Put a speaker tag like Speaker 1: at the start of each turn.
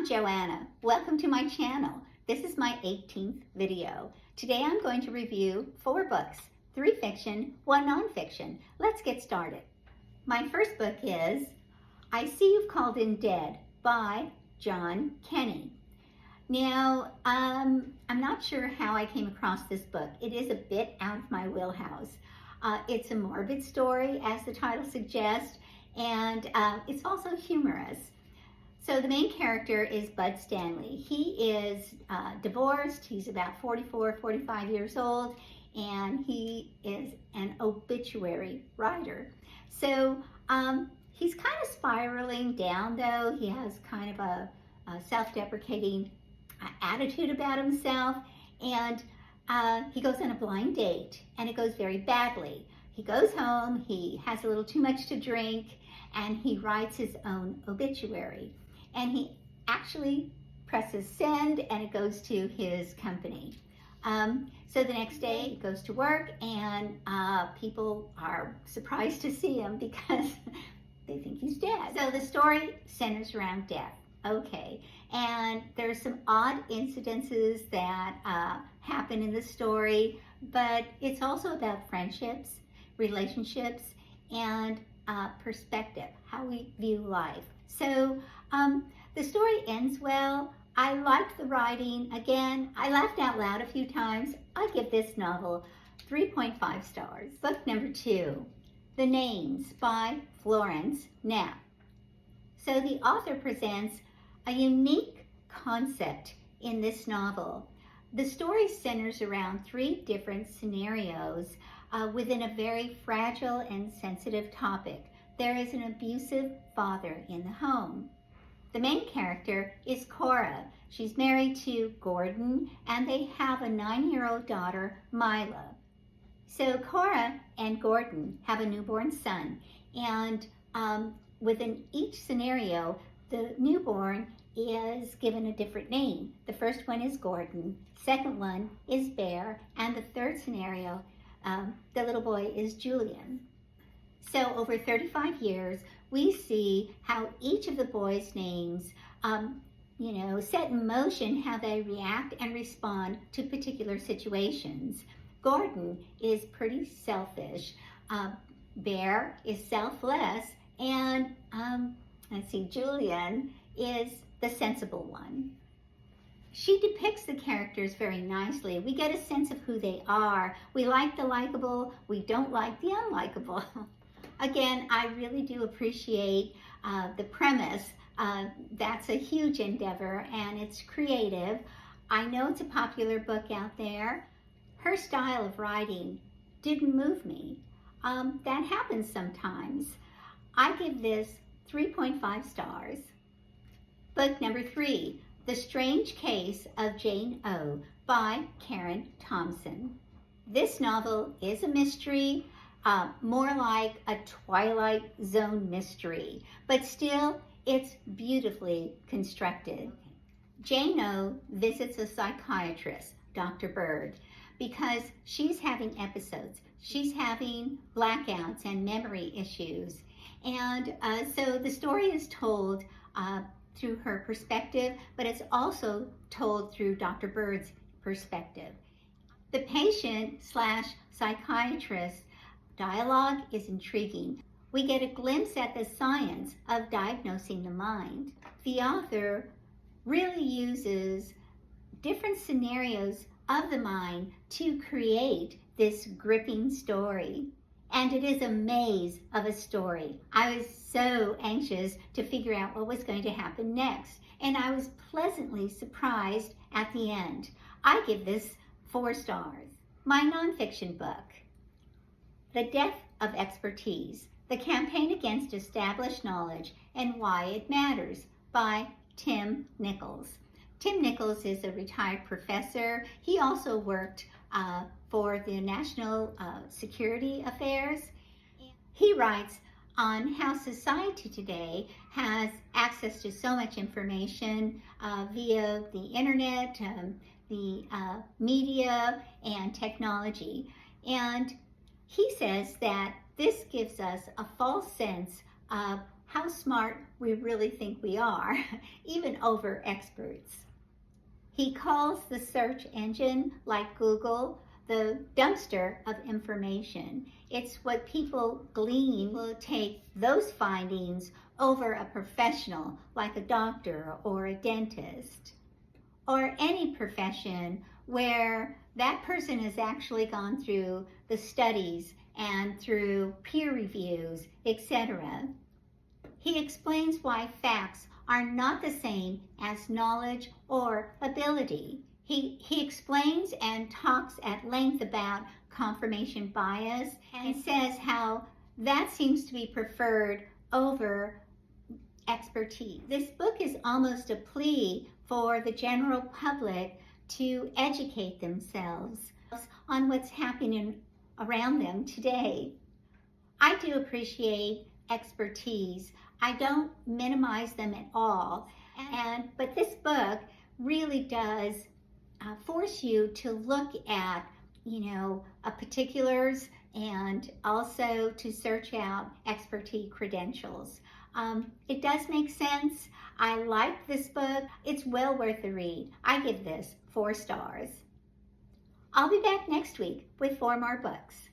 Speaker 1: I'm Joanna. Welcome to my channel. This is my 18th video. Today I'm going to review 4 books, 3 fiction, 1 nonfiction. Let's get started. My first book is I See You've Called In Dead by John Kenny. Now, I'm not sure how I came across this book. It is a bit out of my wheelhouse. It's a morbid story, as the title suggests, and it's also humorous. So the main character is Bud Stanley. He is divorced. He's about 44, 45 years old, and he is an obituary writer. So he's kind of spiraling down, though. He has kind of a self-deprecating attitude about himself, and he goes on a blind date, and it goes very badly. He goes home, he has a little too much to drink, and he writes his own obituary. And he actually presses send, and it goes to his company. So the next day he goes to work, and people are surprised to see him because they think he's dead. So the story centers around death. Okay, and there's some odd incidences that happen in the story, but it's also about friendships, relationships, and perspective, how we view life. So the story ends well. I liked the writing. Again, I laughed out loud a few times. I give this novel 3.5 stars. Book number 2, The Names by Florence Knapp. So the author presents a unique concept in this novel. The story centers around 3 different scenarios within a very fragile and sensitive topic. There is an abusive father in the home. The main character is Cora. She's married to Gordon, and they have a 9-year-old daughter, Mila. So Cora and Gordon have a newborn son, and within each scenario, the newborn is given a different name. The first one is Gordon, second one is Bear, and the third scenario, the little boy is Julian. So over 35 years, we see how each of the boys' names, set in motion how they react and respond to particular situations. Gordon is pretty selfish. Bear is selfless, and Julian is the sensible one. She depicts the characters very nicely. We get a sense of who they are. We like the likable, we don't like the unlikable. Again, I really do appreciate the premise. That's a huge endeavor, and it's creative. I know it's a popular book out there. Her style of writing didn't move me. That happens sometimes. I give this 3.5 stars. Book number 3, The Strange Case of Jane O. by Karen Thompson. This novel is a mystery, more like a Twilight Zone mystery, but still it's beautifully constructed. Jane O visits a psychiatrist, Dr. Bird, because she's having episodes. She's having blackouts and memory issues. And so the story is told through her perspective, but it's also told through Dr. Bird's perspective. The patient/psychiatrist dialogue is intriguing. We get a glimpse at the science of diagnosing the mind. The author really uses different scenarios of the mind to create this gripping story. And it is a maze of a story. I was so anxious to figure out what was going to happen next, and I was pleasantly surprised at the end. I give this 4 stars. My nonfiction book, The Death of Expertise, The Campaign Against Established Knowledge and Why It Matters by Tim Nichols. Tim Nichols is a retired professor. He also worked for the National Security Affairs. He writes on how society today has access to so much information via the internet, the media, and technology. And he says that this gives us a false sense of how smart we really think we are, even over experts. He calls the search engine, like Google, the dumpster of information. It's what people glean will take those findings over a professional, like a doctor or a dentist, or any profession where that person has actually gone through the studies and through peer reviews, etc. He explains why facts are not the same as knowledge or ability. He explains and talks at length about confirmation bias and says how that seems to be preferred over expertise. This book is almost a plea for the general public to educate themselves on what's happening around them today. I do appreciate expertise. I don't minimize them at all. But this book really does force you to look at, particulars and also to search out expertise credentials. It does make sense. I like this book. It's well worth the read. I give this 4 stars. I'll be back next week with 4 more books.